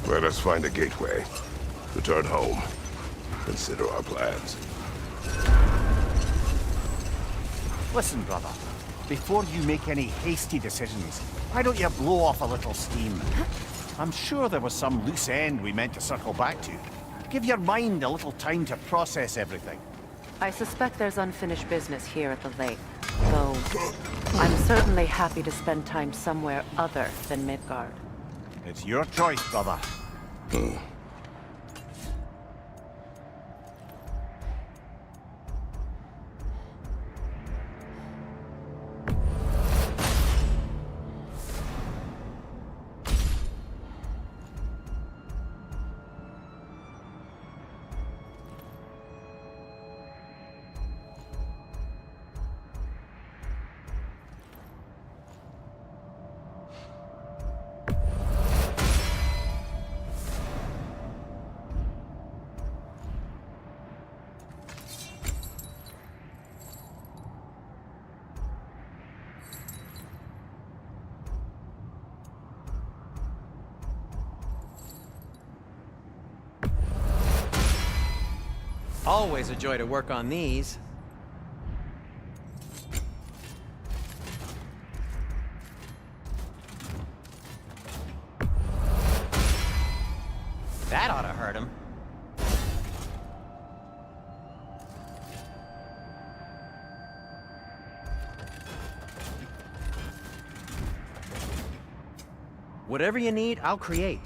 Let us find a gateway. Return home. Consider our plans. Listen, brother. Before you make any hasty decisions, why don't you blow off a little steam? I'm sure there was some loose end we meant to circle back to. Give your mind a little time to process everything. I suspect there's unfinished business here at the lake, though I'm certainly happy to spend time somewhere other than Midgard. It's your choice, brother. Always a joy to work on these. That ought to hurt him. Whatever you need, I'll create.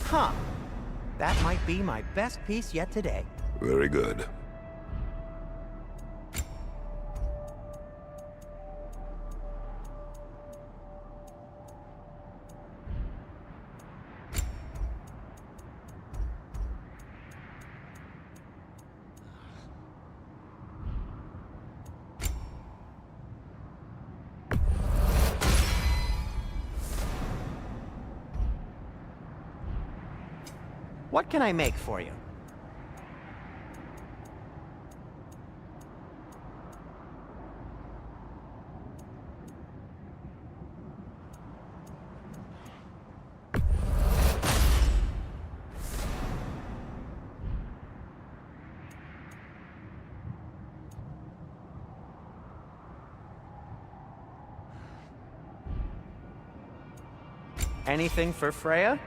Huh. That might be my best piece yet today. Very good. What can I make for you? Anything for Freya?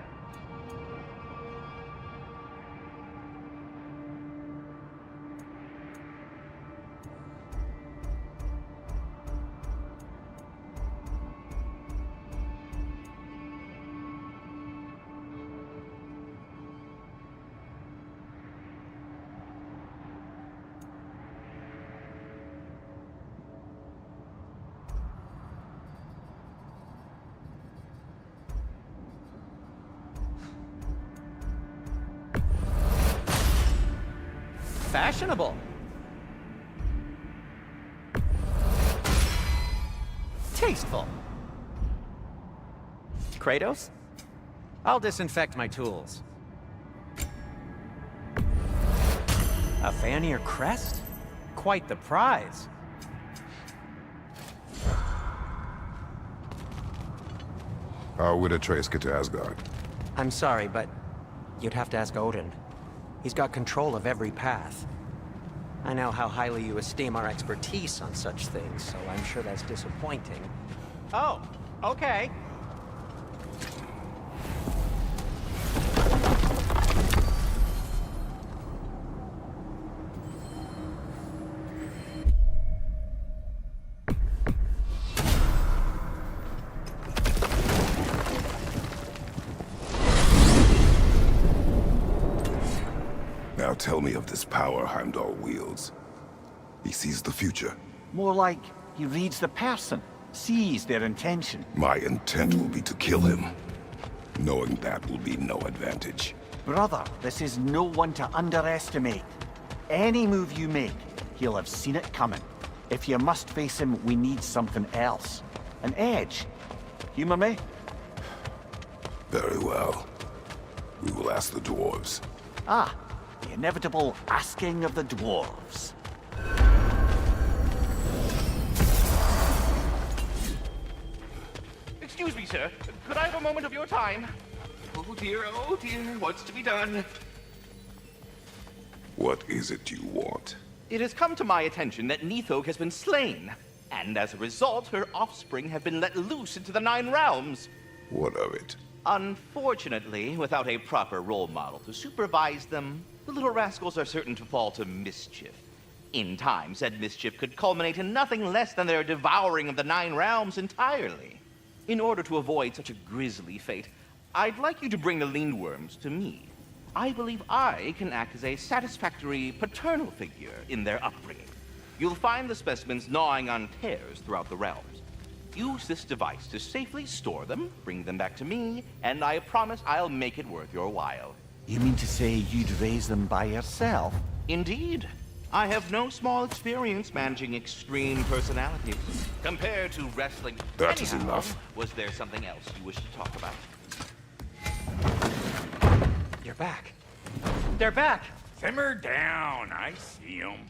Fashionable. Tasteful. Kratos? I'll disinfect my tools. A Vanir crest? Quite the prize. How would Atreus get to Asgard? I'm sorry, but you'd have to ask Odin. He's got control of every path. I know how highly you esteem our expertise on such things, so I'm sure that's disappointing. Oh, okay. Now tell me of this power Heimdall wields. He sees the future. More like he reads the person, sees their intention. My intent will be to kill him. Knowing that will be no advantage. Brother, this is no one to underestimate. Any move you make, he'll have seen it coming. If you must face him, we need something else. An edge. Humor me? Very well. We will ask the dwarves. Ah, the inevitable asking of the dwarves. Excuse me, sir. Could I have a moment of your time? Oh dear, what's to be done? What is it you want? It has come to my attention that Nithog has been slain, and as a result, her offspring have been let loose into the Nine Realms. What of it? Unfortunately, without a proper role model to supervise them, the little rascals are certain to fall to mischief. In time, said mischief could culminate in nothing less than their devouring of the Nine Realms entirely. In order to avoid such a grisly fate, I'd like you to bring the Lindworms to me. I believe I can act as a satisfactory paternal figure in their upbringing. You'll find the specimens gnawing on tears throughout the realms. Use this device to safely store them, bring them back to me, and I promise I'll make it worth your while. You mean to say you'd raise them by yourself? Indeed. I have no small experience managing extreme personalities. Compared to wrestling... That is Anyhow, enough. Was there something else you wish to talk about? You're back. They're back! Simmer down. I see 'em.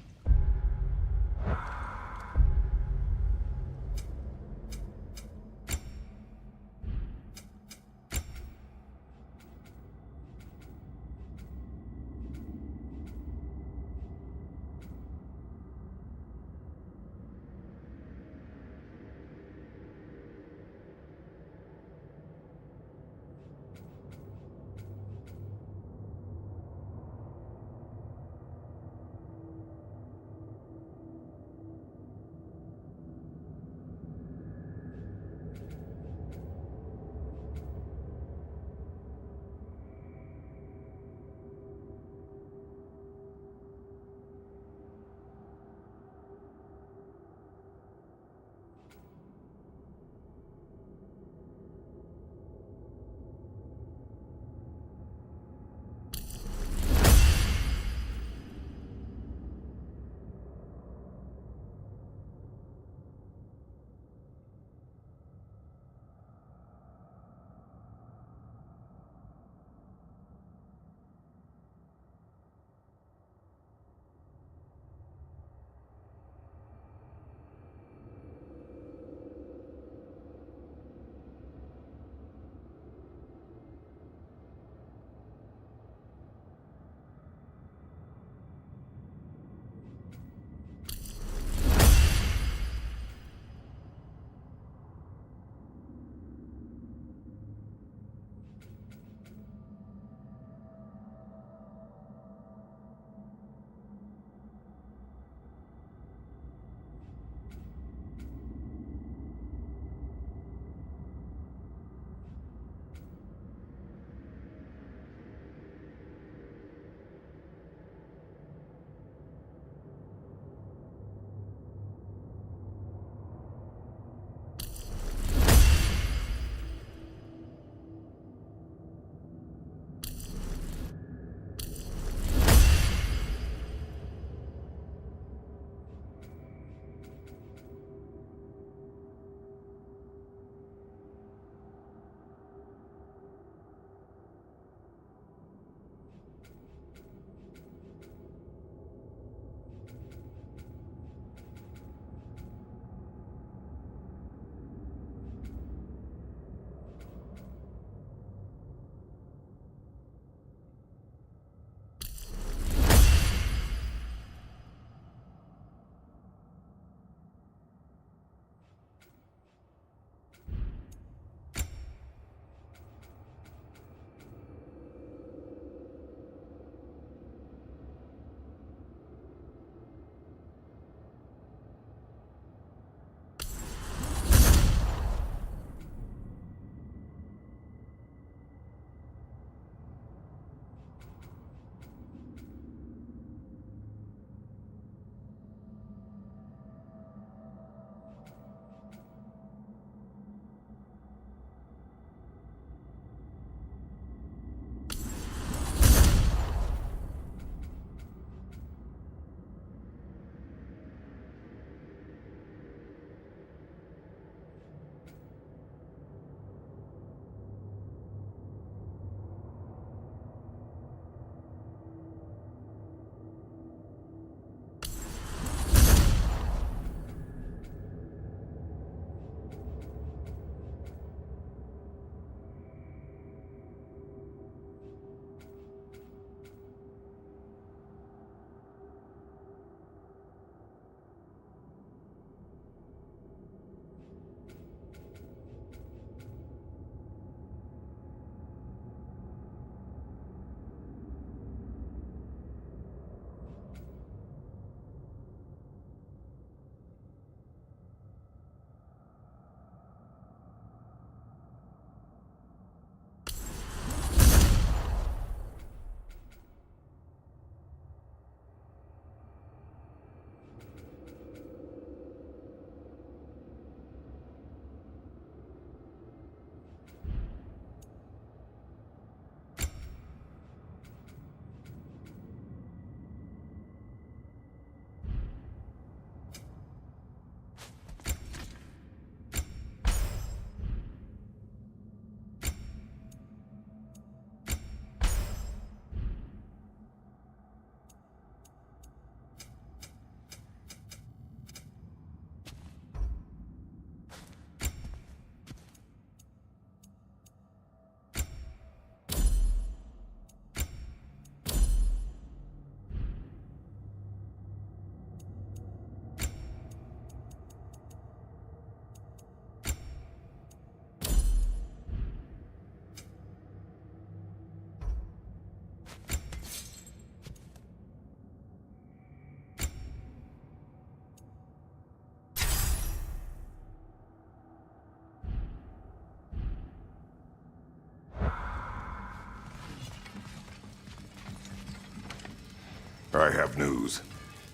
I have news.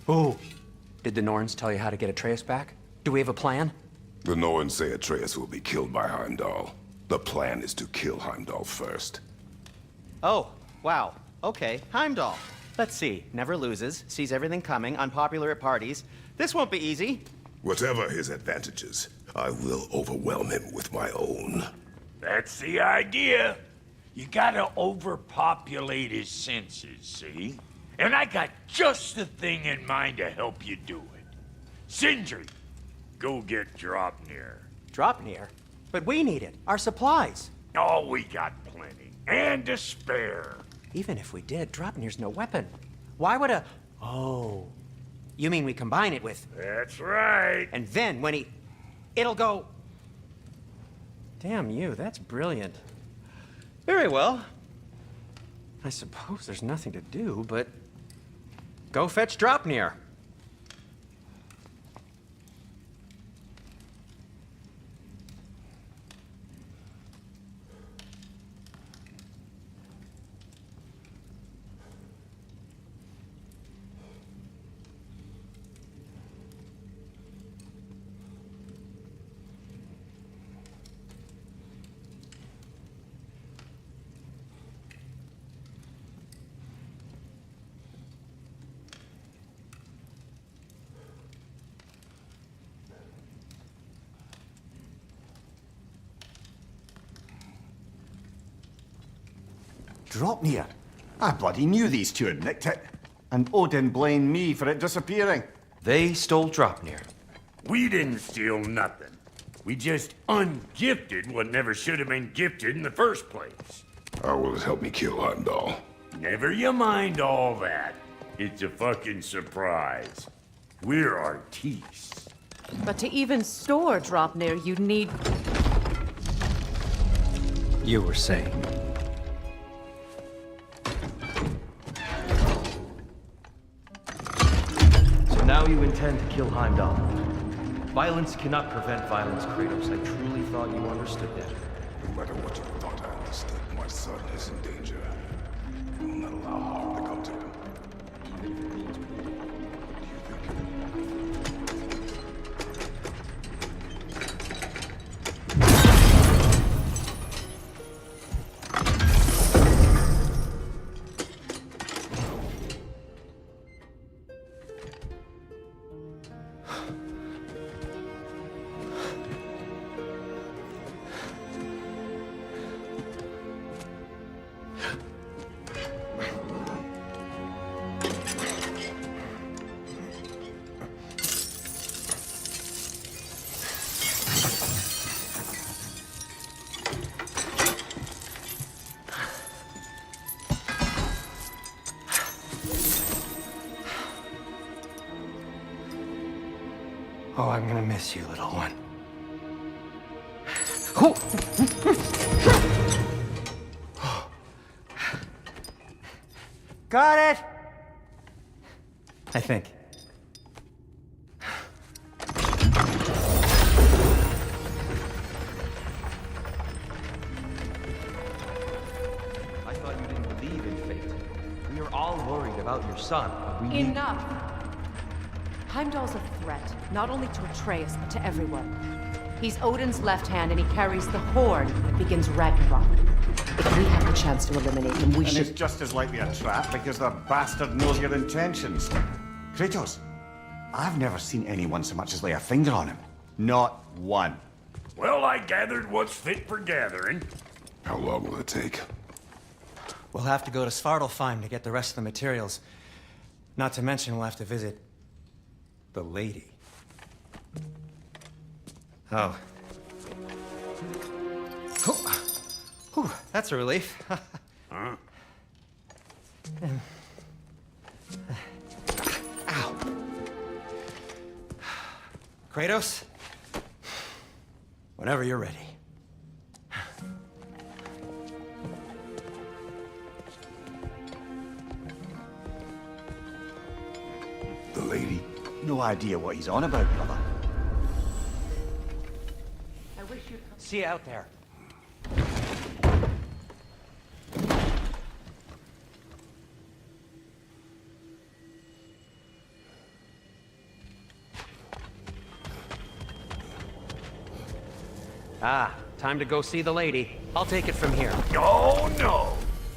Oh. Did the Norns tell you how to get Atreus back? Do we have a plan? The Norns say Atreus will be killed by Heimdall. The plan is to kill Heimdall first. Oh, wow. Okay, Heimdall. Let's see. Never loses, sees everything coming, unpopular at parties. This won't be easy. Whatever his advantages, I will overwhelm him with my own. That's the idea. You gotta overpopulate his senses, see? And I got just the thing in mind to help you do it. Sindri, go get Dropnir. Dropnir? But we need it. Our supplies. Oh, we got plenty. And to spare. Even if we did, Dropnir's no weapon. Why would a... Oh. You mean we combine it with... That's right. And then when he... It'll go... Damn you, that's brilliant. Very well. I suppose there's nothing to do, but... Go fetch Dropnir. Dropnir? I bloody knew these two had nicked it. And Odin blamed me for it disappearing. They stole Dropnir. We didn't steal nothing. We just ungifted what never should have been gifted in the first place. How will it help me kill Heimdall? Never you mind all that. It's a fucking surprise. We're artistes. But to even store Dropnir, you need... You were saying... So now you intend to kill Heimdall. Violence cannot prevent violence, Kratos. I truly thought you understood that. No matter what you thought I understood, my son is in danger. I will not allow harm to come to him. Oh, I'm gonna miss you, little one. Got it! I think. I thought you didn't believe in fate. We are all worried about your son. We need... Enough! Heimdall's a threat, not only to Atreus, but to everyone. He's Odin's left hand, and he carries the horn that begins Ragnarok. If we have the chance to eliminate him, we And should... it's just as likely a trap because the bastard knows your intentions. Kratos, I've never seen anyone so much as lay a finger on him. Not one. Well, I gathered what's fit for gathering. How long will it take? We'll have to go to Svartalfheim to get the rest of the materials. Not to mention we'll have to visit... the lady. Oh. Whew, that's a relief. Huh? Ow. Kratos? Whenever you're ready. The lady? No idea what he's on about, brother. I wish you'd come... See you out there. Ah, time to go see the lady. I'll take it from here. Oh, no.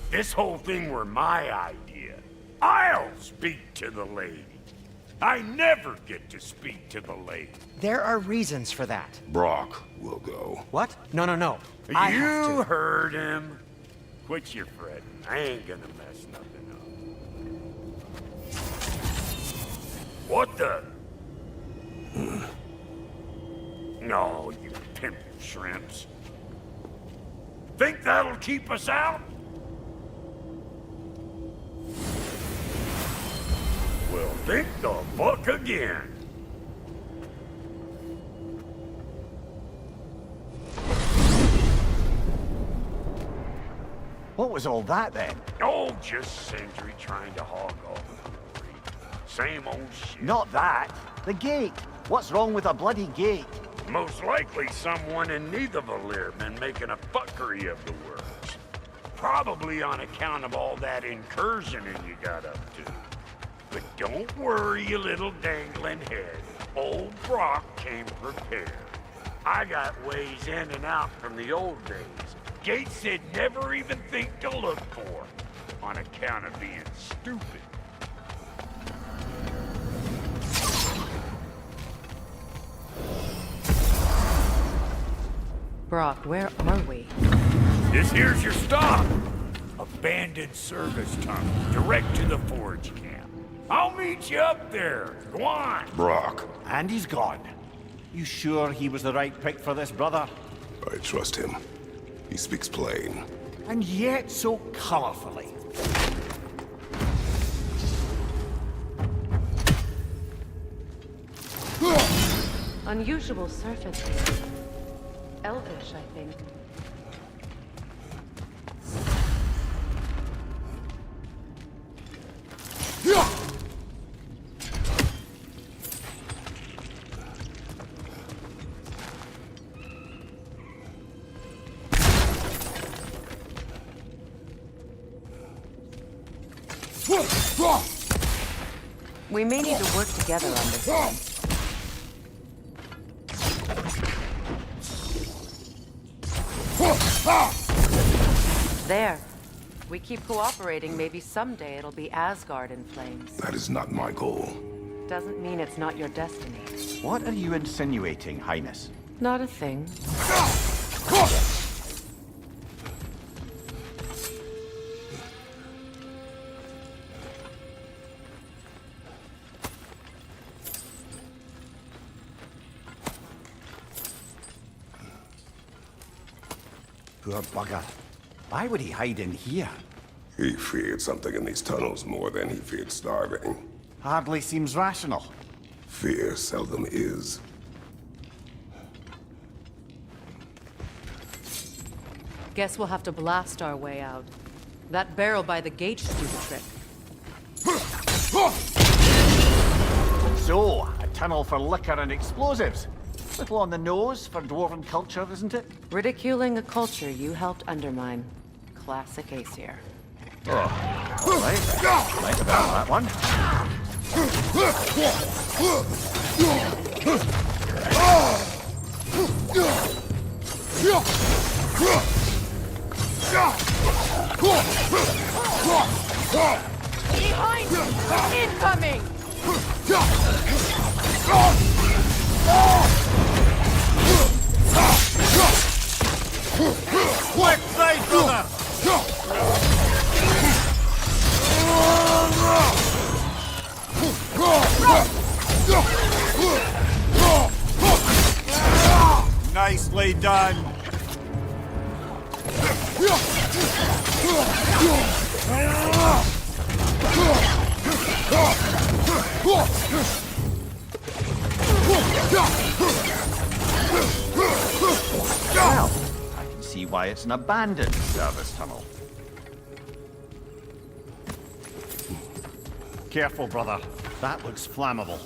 This whole thing were my idea. I'll speak to the lady. I never get to speak to the lady. There are reasons for that. Brock will go. What? No, no, no. I have You to. heard him. Quit your fretting. I ain't gonna mess nothing up. What the? No, you pimp shrimps. Think that'll keep us out? Well, think the fuck again. What was all that then? Oh, just Sentry trying to hog all the glory. Same old shit. Not that. The gate. What's wrong with a bloody gate? Most likely someone in Nidavellir been making a fuckery of the works. Probably on account of all that incursioning you got up to. But don't worry, you little dangling head. Old Brock came prepared. I got ways in and out from the old days. Gates said never even think to look for, on account of being stupid. Brock, where are we? This here's your stop. Abandoned service tunnel, direct to the forge camp. I'll meet you up there. Go on. Brock, And he's gone. You sure he was the right pick for this, brother? I trust him. He speaks plain. And yet so colorfully. Unusual surface. Elvish, I think. We may need to work together on this one. There. We keep cooperating, maybe someday it'll be Asgard in flames. That is not my goal. Doesn't mean it's not your destiny. What are you insinuating, Highness? Not a thing. Poor bugger. Why would he hide in here? He feared something in these tunnels more than he feared starving. Hardly seems rational. Fear seldom is. Guess we'll have to blast our way out. That barrel by the gate should do the trick. So, a tunnel for liquor and explosives. Little on the nose for dwarven culture, isn't it? Ridiculing a culture you helped undermine. Classic Aesir. All right. Think about that one. Behind you! Incoming! Quick side, brother! Nicely done. Well, I can see why it's an abandoned service tunnel. Careful, brother. That looks flammable.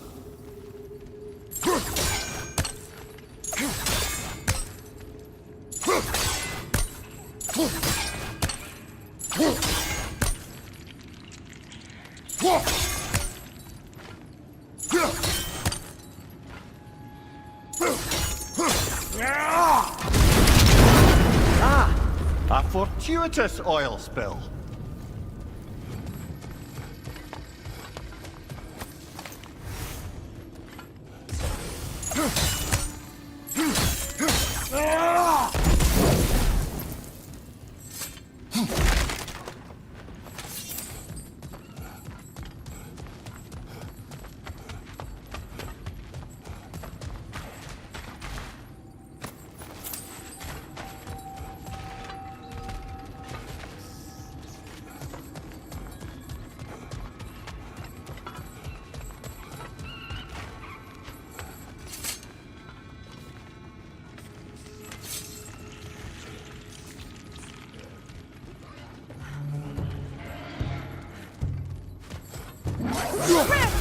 Fortuitous oil spill.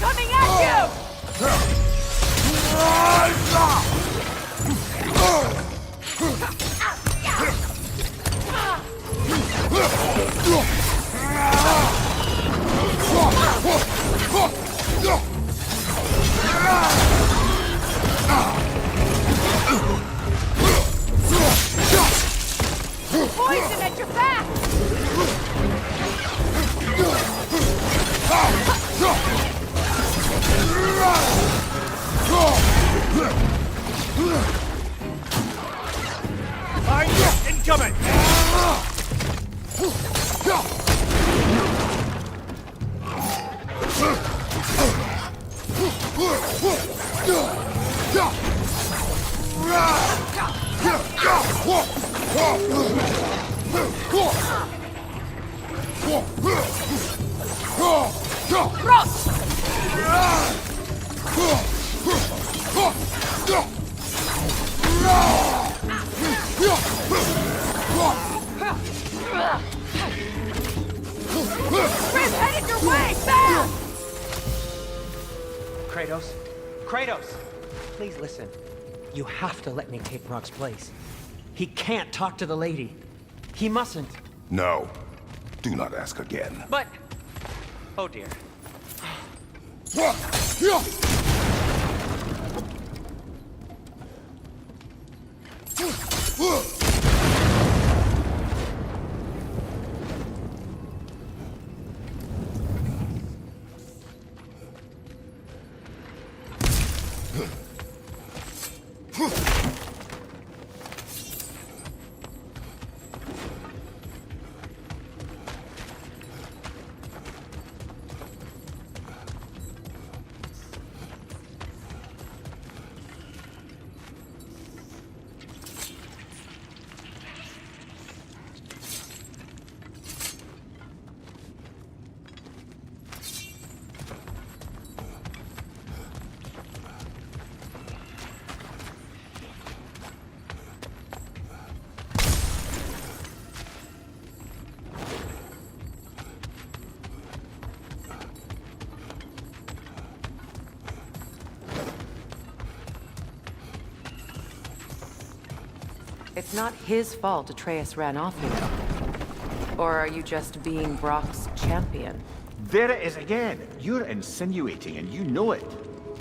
Coming at you! Poison at your back! Incoming! Chris, headed your way! Fast! Kratos? Kratos! Please listen. You have to let me take Brock's place. He can't talk to the lady. He mustn't. No. Do not ask again. But... Oh dear. It's not his fault Atreus ran off, you know. Or are you just being Brock's champion? There it is again. You're insinuating and you know it.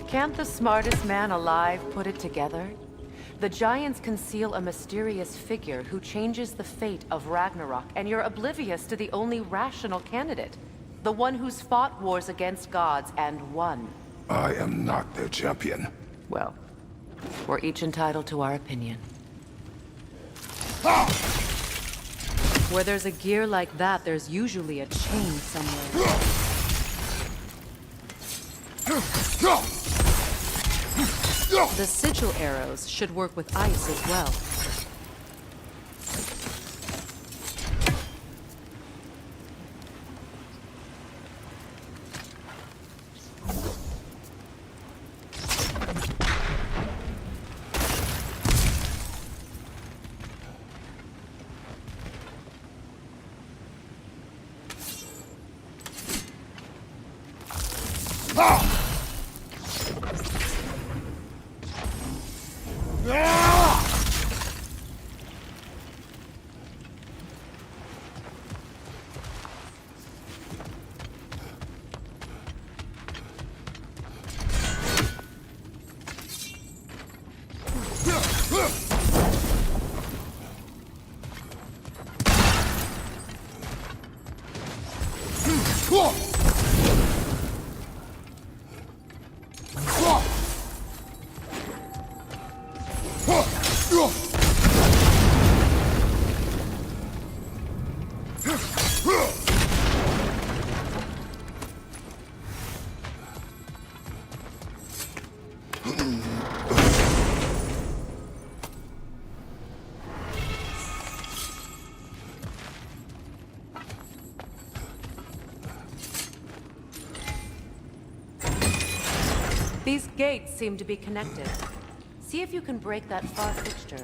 Can't the smartest man alive put it together? The Giants conceal a mysterious figure who changes the fate of Ragnarok, and you're oblivious to the only rational candidate. The one who's fought wars against gods and won. I am not their champion. Well, we're each entitled to our opinion. Where there's a gear like that, there's usually a chain somewhere. The sigil arrows should work with ice as well. These gates seem to be connected. See if you can break that far fixture.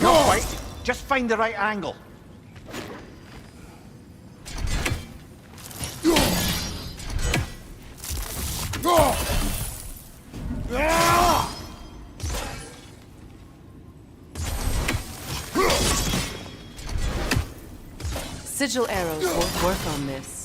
Not quite. Just find the right angle. Sigil arrows won't work on this.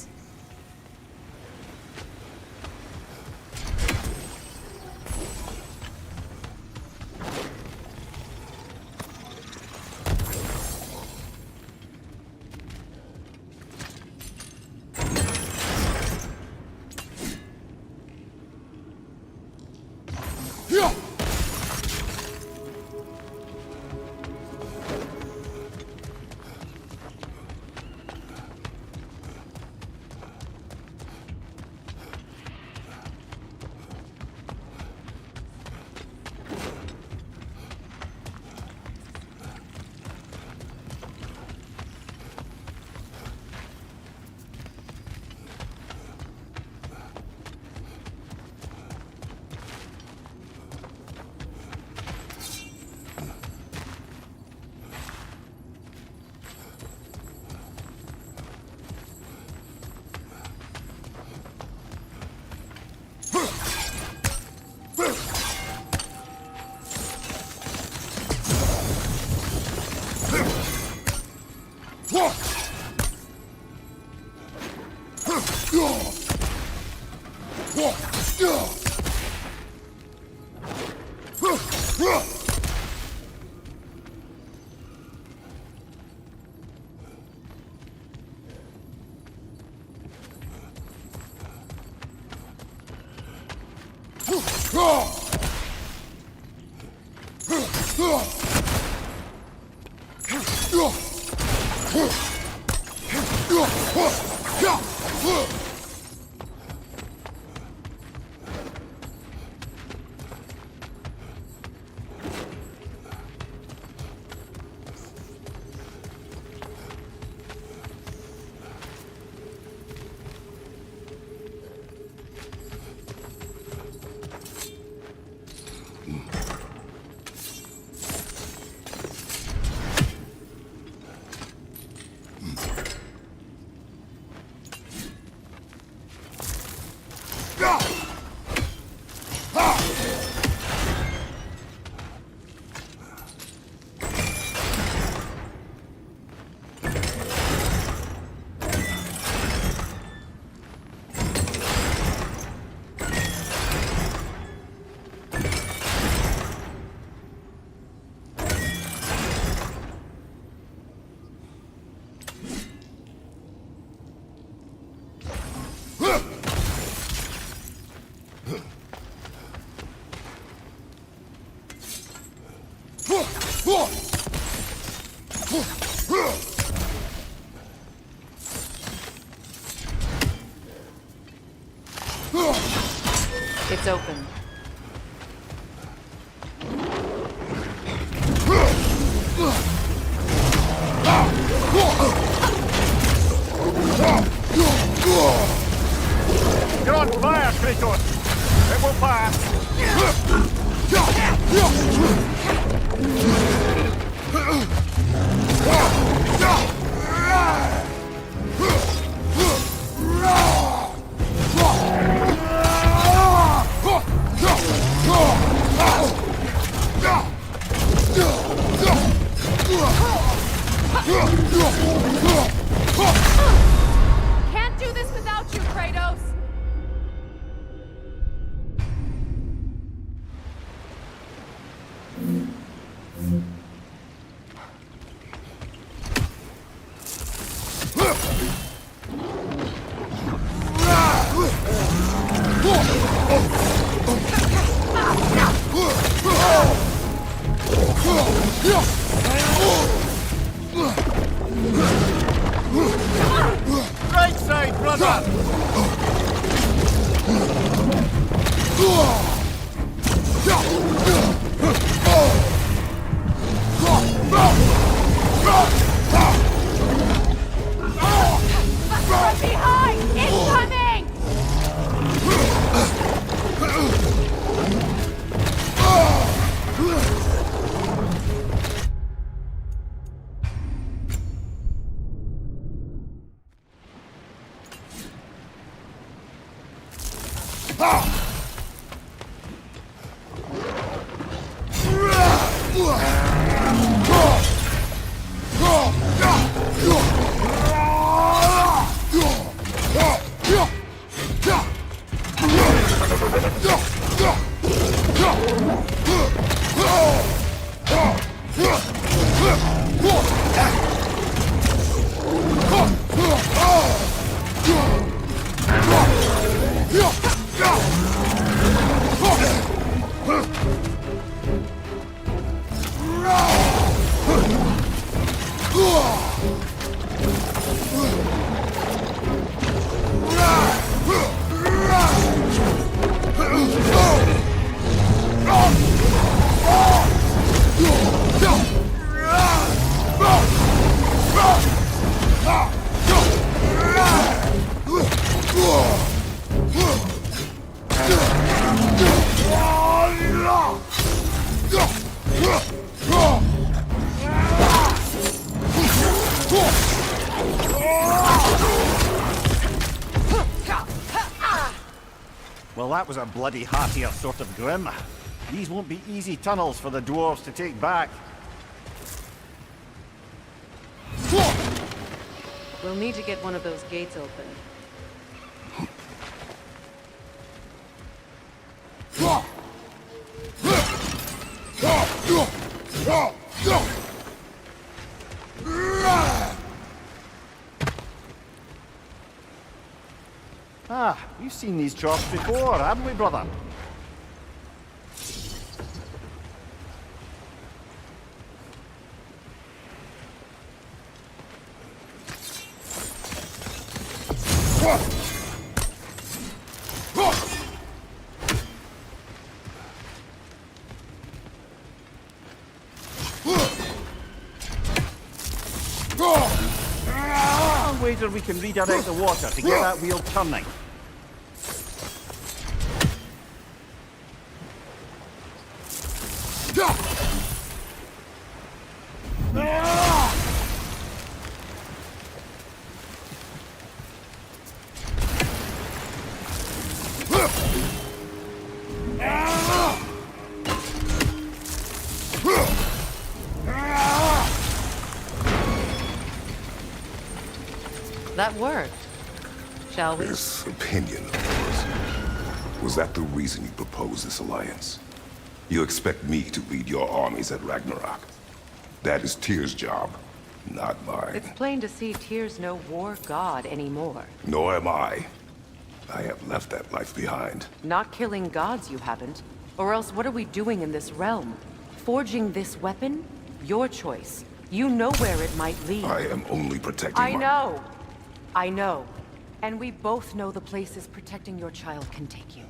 It's open. You're on fire, Kratos! It will pass! Can't do this without you, Kratos! Right side, brother! From behind! Incoming! Well, that was a bloody heartier sort of grim. These won't be easy tunnels for the dwarves to take back. We'll need to get one of those gates open. Ah, we've seen these chops before, haven't we, brother? I'll wager we can redirect the water to get that wheel turning. That worked. Shall we? This opinion of yours, was that the reason you proposed this alliance? You expect me to lead your armies at Ragnarok? That is Tyr's job, not mine. It's plain to see Tyr's no war god anymore. Nor am I. I have left that life behind. Not killing gods, you haven't. Or else what are we doing in this realm? Forging this weapon? Your choice. You know where it might lead. I am only protecting I know. I know. And we both know the places protecting your child can take you.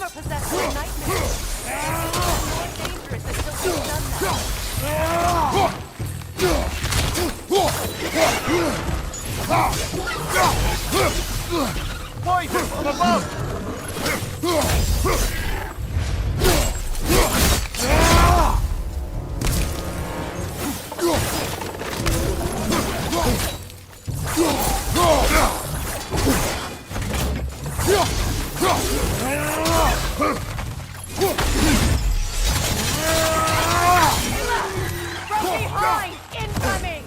are possessed by nightmares. It's more dangerous until we've done that. Poison from above! From behind! Incoming!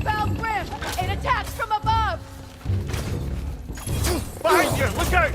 Foul Grim! It attacks from above! Behind you! Look out!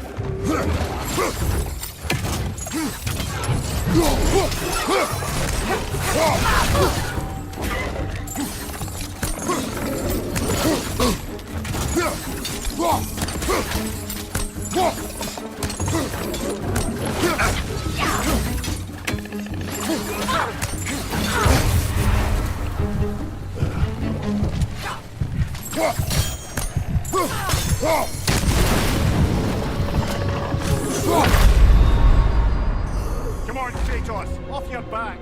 Come on, Kratos! Off your back!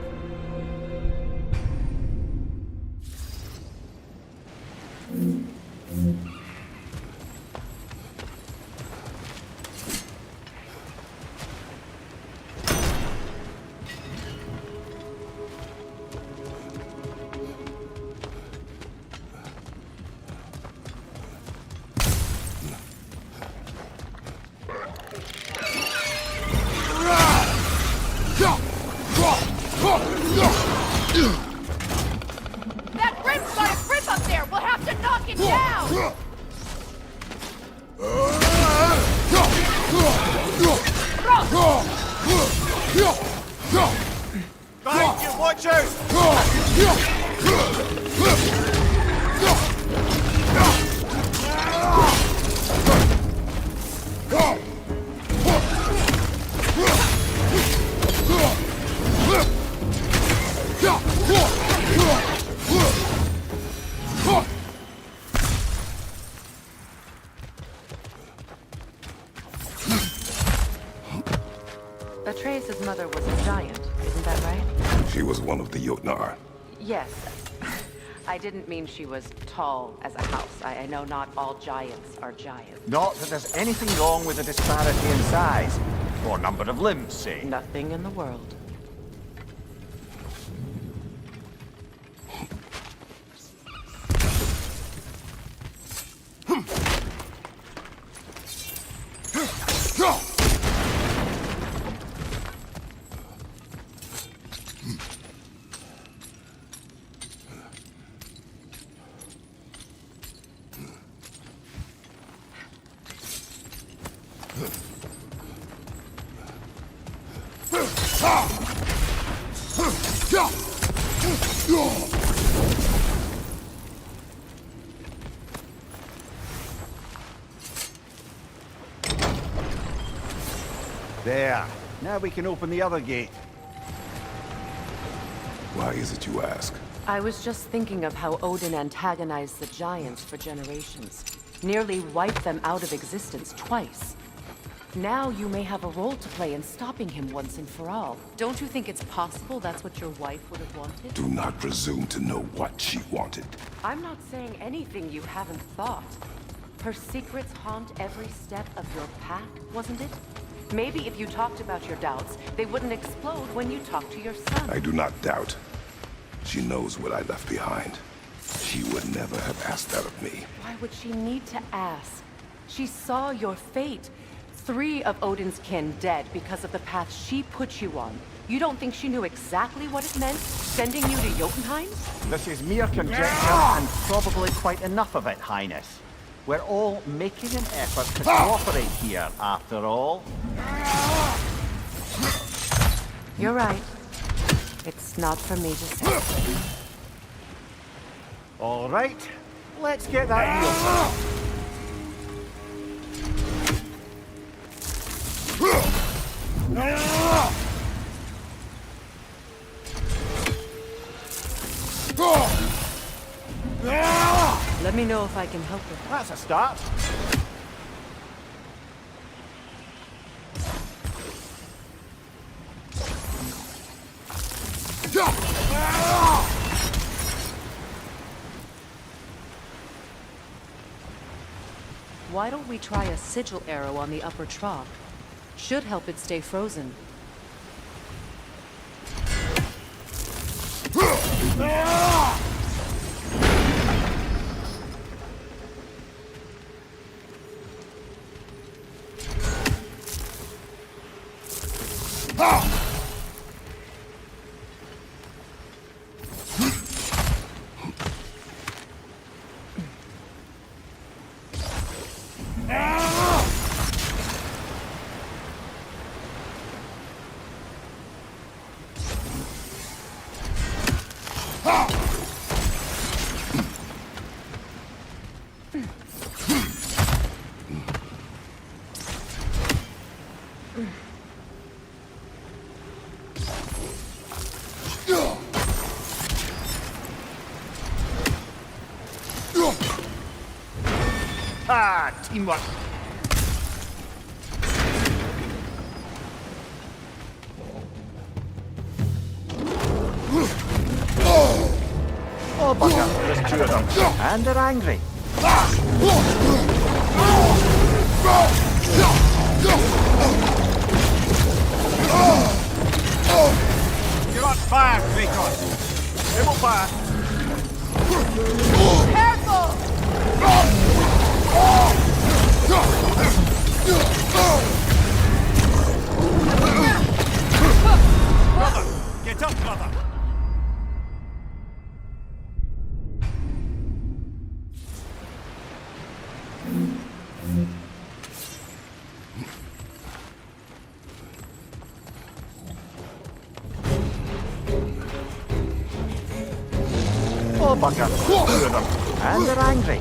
That Grim's got a grip up there! We'll have to knock it down! Behind you! Watch out! Atreus' mother was a giant, isn't that right? She was one of the Jotnar. Yes. I didn't mean she was tall as a house. I know not all giants are giants. Not that there's anything wrong with the disparity in size, or number of limbs, say. Nothing in the world. There. Now we can open the other gate. Why is it you ask? I was just thinking of how Odin antagonized the giants for generations. Nearly wiped them out of existence twice. Now you may have a role to play in stopping him once and for all. Don't you think it's possible that's what your wife would have wanted? Do not presume to know what she wanted. I'm not saying anything you haven't thought. Her secrets haunt every step of your path, wasn't it? Maybe if you talked about your doubts, they wouldn't explode when you talked to your son. I do not doubt. She knows what I left behind. She would never have asked that of me. Why would she need to ask? She saw your fate. 3 of Odin's kin dead because of the path she put you on. You don't think she knew exactly what it meant, sending you to Jotunheim? This is mere conjecture, and probably quite enough of it, Highness. We're all making an effort to cooperate here, after all. You're right. It's not for me to say. All right, let's get that deal. Let me know if I can help with that. That's a start. Why don't we try a sigil arrow on the upper trough? Should help it stay frozen. Ah, teamwork. Oh, bugger, there's two of them. And they're angry. You're on fire, Kratos. They will fire. Brother, get up, brother. Oh, bugger. Two of them. And they're angry.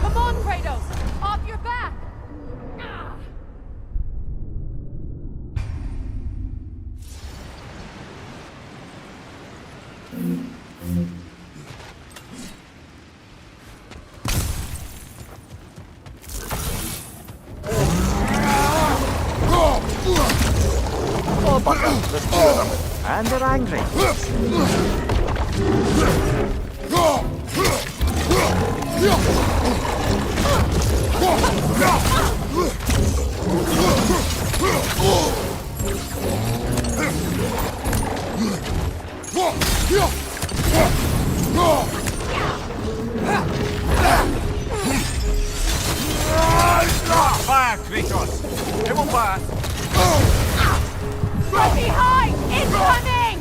Come on, Kratos! Off your back! Oh, bugger, there's two of them. And they're angry. Fire, Kratos. It will fire. From behind! Incoming!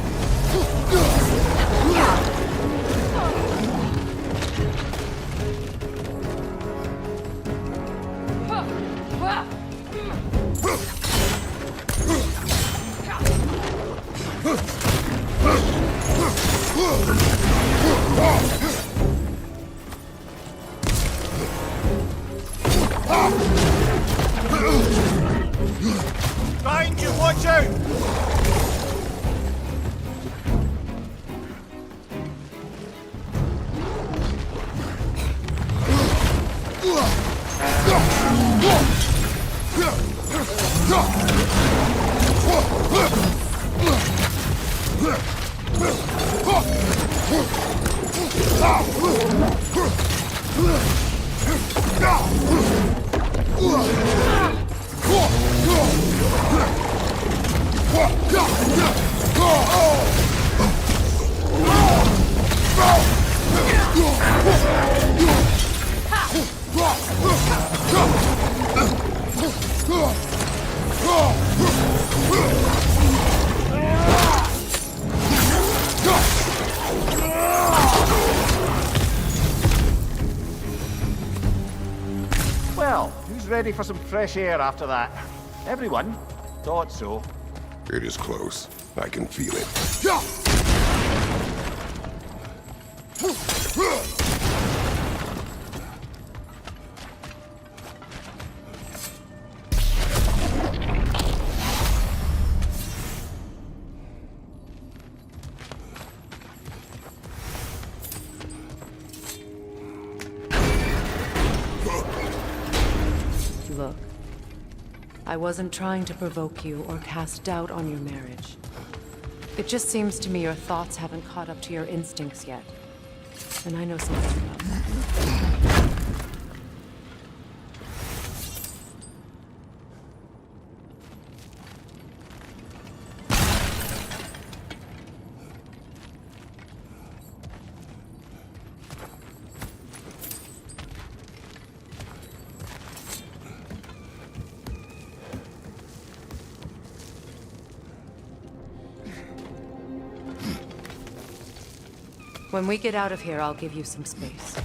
Behind you, watch out! ready for some fresh air after that. Everyone thought so. It is close. I can feel it. Look, I wasn't trying to provoke you or cast doubt on your marriage. It just seems to me your thoughts haven't caught up to your instincts yet. And I know something about that. When we get out of here, I'll give you some space.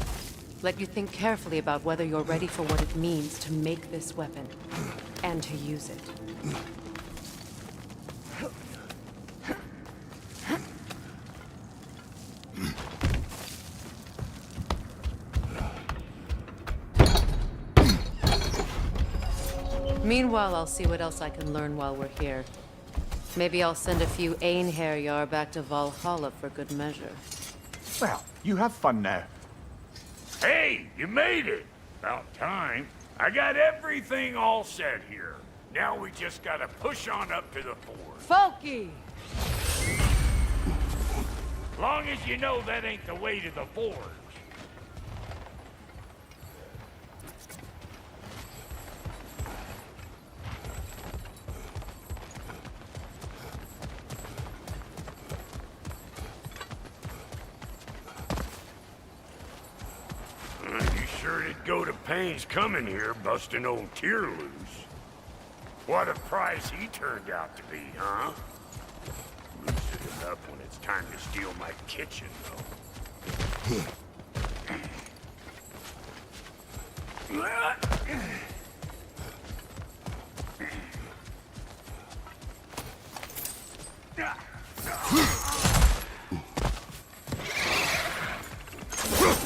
Let you think carefully about whether you're ready for what it means to make this weapon, and to use it. Meanwhile, I'll see what else I can learn while we're here. Maybe I'll send a few Einherjar back to Valhalla for good measure. Well, you have fun now. Hey, you made it! About time. I got everything all set here. Now we just gotta push on up to the fort. Folky! Long as you know that ain't the way to the forge. Go to pains coming here, busting old Tyr loose. What a prize he turned out to be, huh? Lucid enough when it's time to steal my kitchen, though.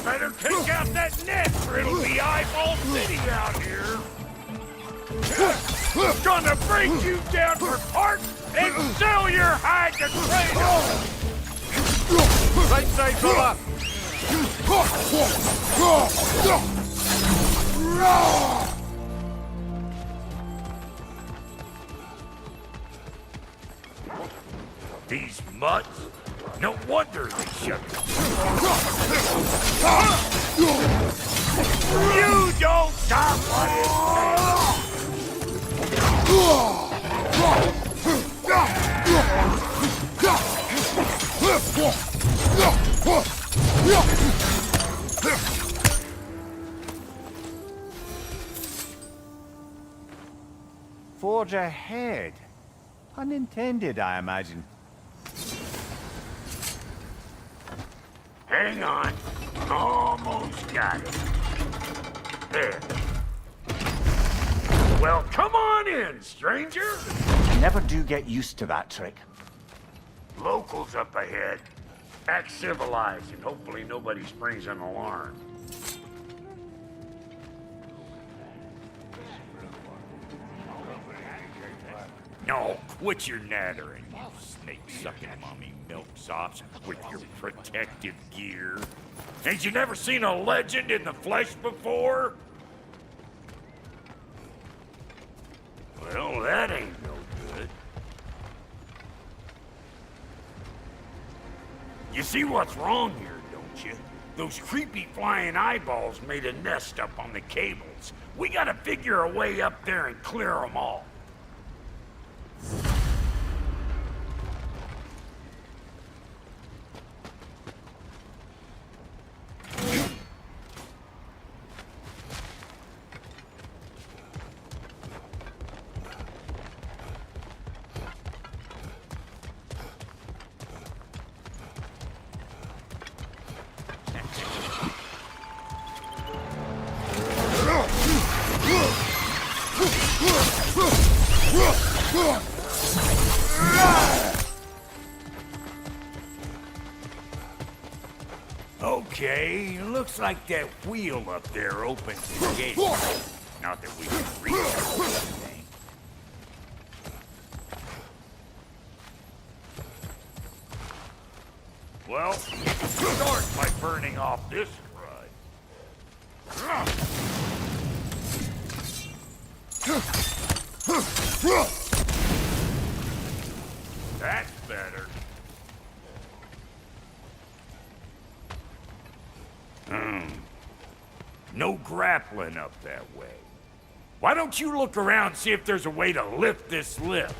Better take out that net, or it'll be eyeball city out here. Gonna break you down for parts and sell your hide to Kratos! Right side, brother! These mutts? No wonder they shut me. You don't stop what it Forge ahead. Unintended, I imagine. Hang on. Almost got it. There. Well, come on in, stranger. Never do get used to that trick. Locals up ahead. Act civilized and hopefully nobody springs an alarm. No, quit your nattering, you snake-sucking mommy milksops with your protective gear. Ain't you never seen a legend in the flesh before? Well, that ain't no good. You see what's wrong here, don't you? Those creepy flying eyeballs made a nest up on the cables. We gotta figure a way up there and clear them all. Okay, looks like that wheel up there opens the gate. Not that we can reach anything. Well, start by burning off this crud. That's better. No grappling up that way. Why don't you look around and see if there's a way to lift this lift?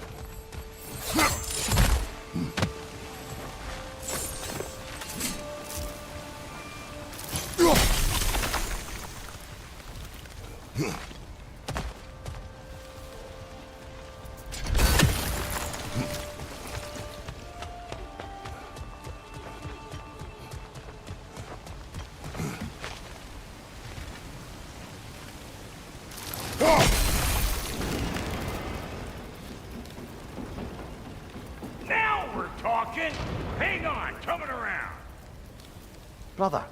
Hang on, coming around. Brother,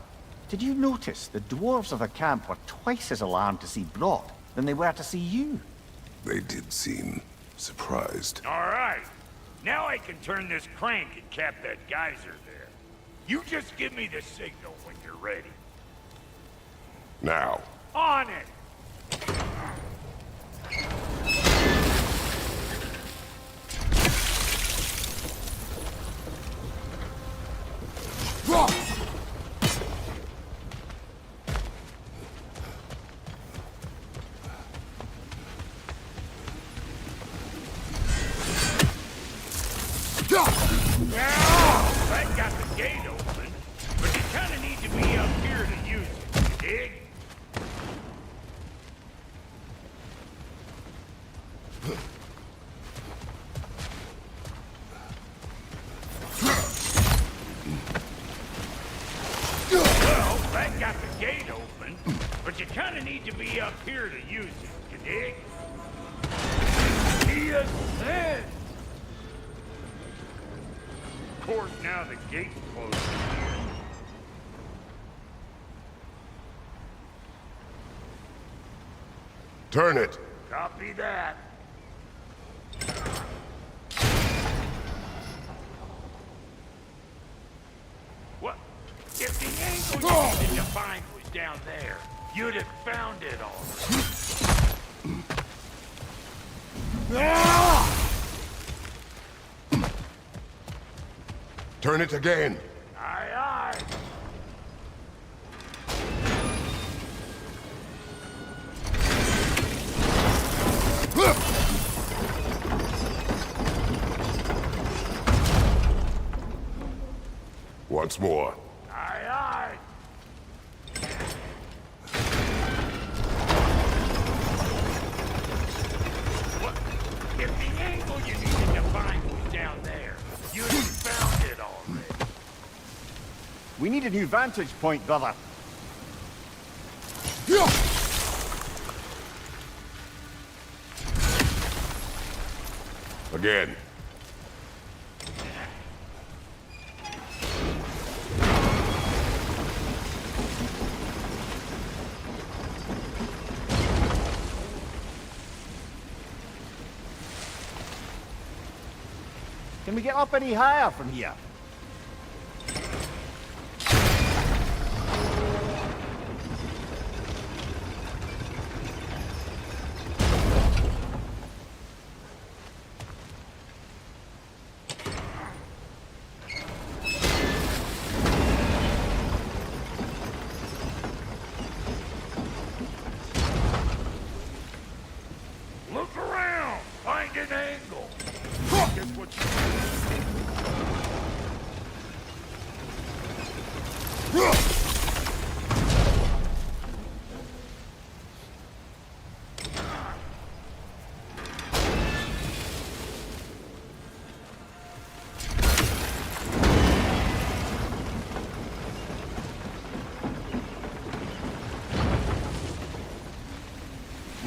did you notice the dwarves of the camp were twice as alarmed to see Brock than they were to see you? They did seem surprised. All right. Now I can turn this crank and cap that geyser there. You just give me the signal when you're ready. Now. On it! That got the gate open, but you kind of need to be up here to use it, you dig? Well, that got the gate open, but you kind of need to be up here to use it, you dig? He ascends! Of course, now the gate's closed. Turn it. Copy that. What? If the angle you needed to find was down there, you'd have found it all. Turn it again. Aye, aye. Once more. Aye, aye. What? If the angle you needed to find was down there, you'd have found it already. We need a new vantage point, brother. Again. Can we get up any higher from here? Look around! Find an angle! Guess what you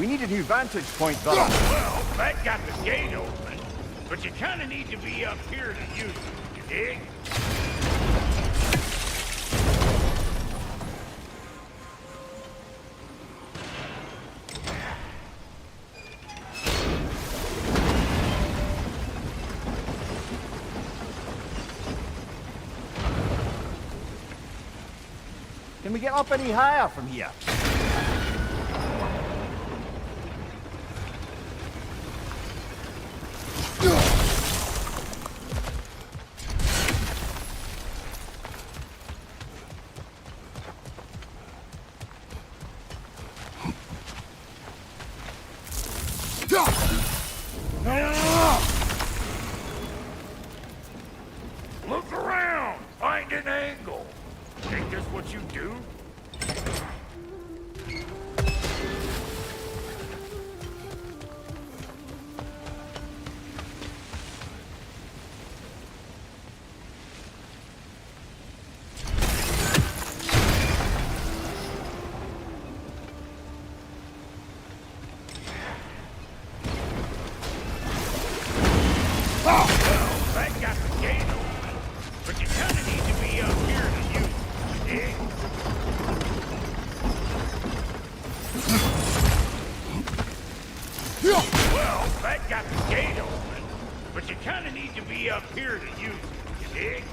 We need a new vantage point, brother. Well, that got the gate open, but you kinda need to be up here to use it, you dig? Can we get up any higher from here? Look around! Find an angle! Think this what you do? Well, that got the gate open, but you kinda need to be up here to use it, you dig? Well, that got the gate open, but you kinda need to be up here to use it, you dig?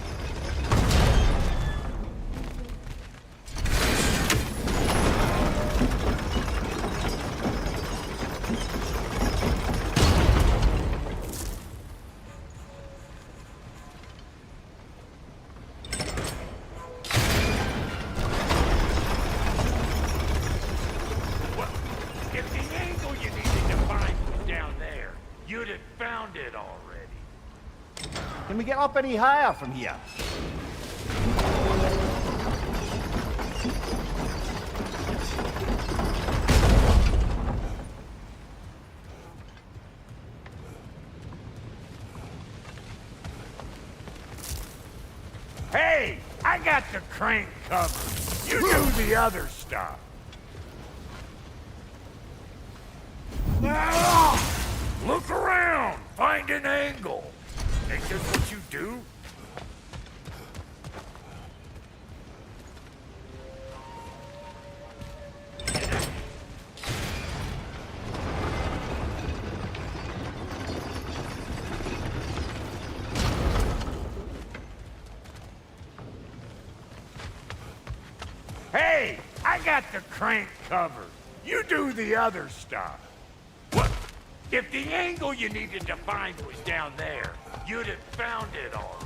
Well, if the angle you needed to find was down there, you'd have found it already. Can we get up any higher from here? Hey, I got the crank covered. You do the other stuff. Look around. Find an angle. Think this what you do? Hey, I got the crank covered. You do the other stuff. What? If the angle you needed to find was down there, you'd have found it already.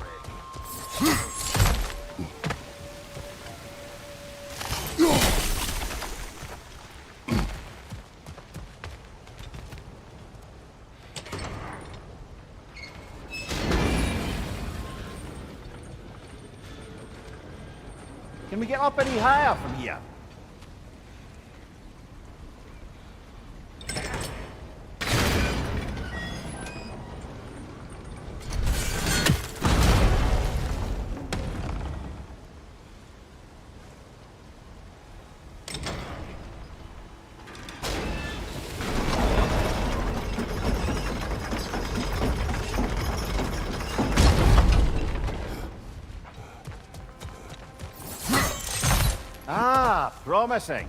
Can we get up any higher from here? Ah, promising.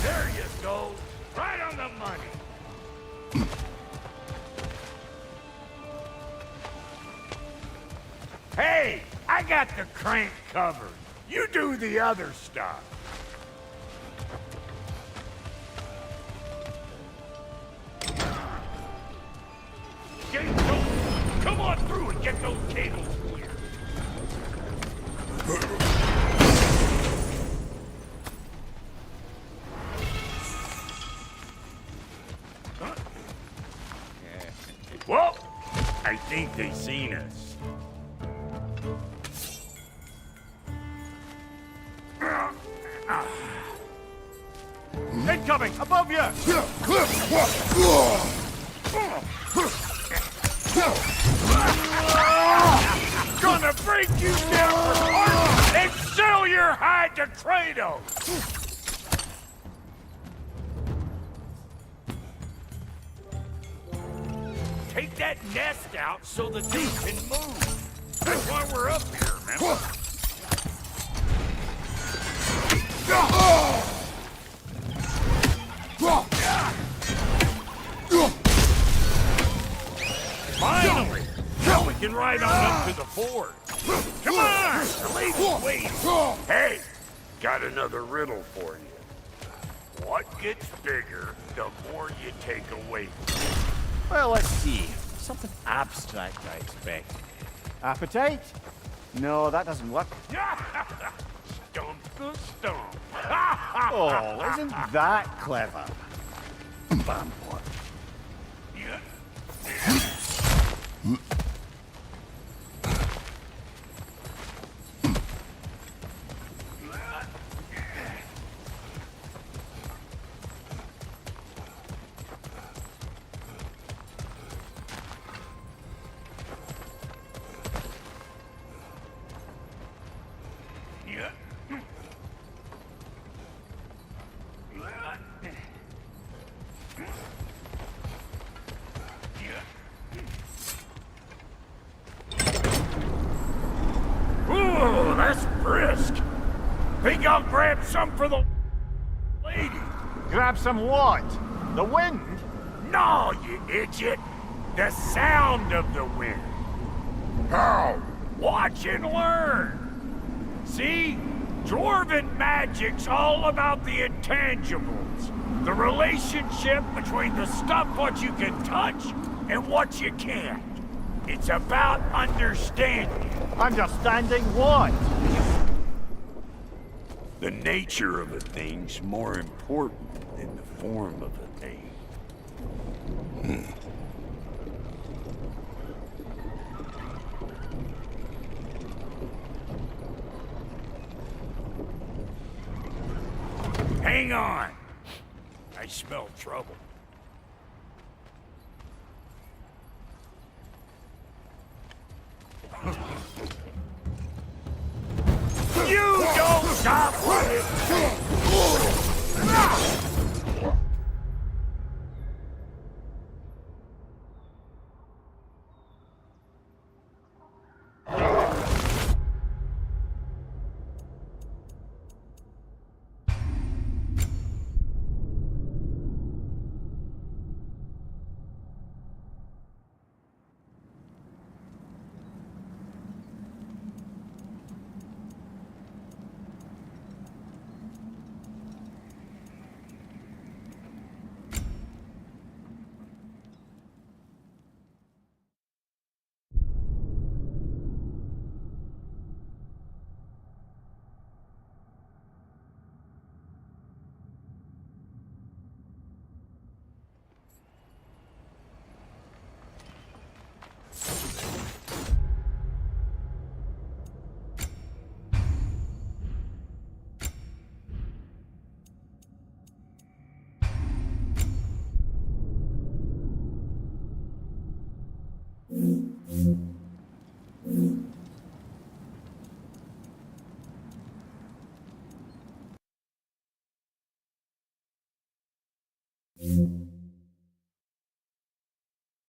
There you go. Right on the money. Hey, I got the crank covered. You do the other stuff. Gates open. Come on through and get those cables clear. Huh? Well, I think they seen us. Incoming! Above you! Gonna break you down for parts and sell your hide to Kratos! Take that nest out so the thing can move. That's why we're up here, remember? Finally! Now we can ride on up to the fort. Come on! The lady's waiting. Hey, got another riddle for you. What gets bigger the more you take away from it? Well, let's see. Something abstract, I expect. Appetite? No, that doesn't work. Stump the stump. Oh, isn't that clever? Bam, boy. Ooh, that's brisk. Think I'll grab some for the lady? Grab some what? The wind? No, you idiot. The sound of the wind. How? Watch and learn. See? Dwarven magic's all about the intangibles. The relationship between the stuff what you can touch and what you can't. It's about understanding. Understanding what? The nature of a thing's more important than the form of a thing. Hang on. I smell trouble.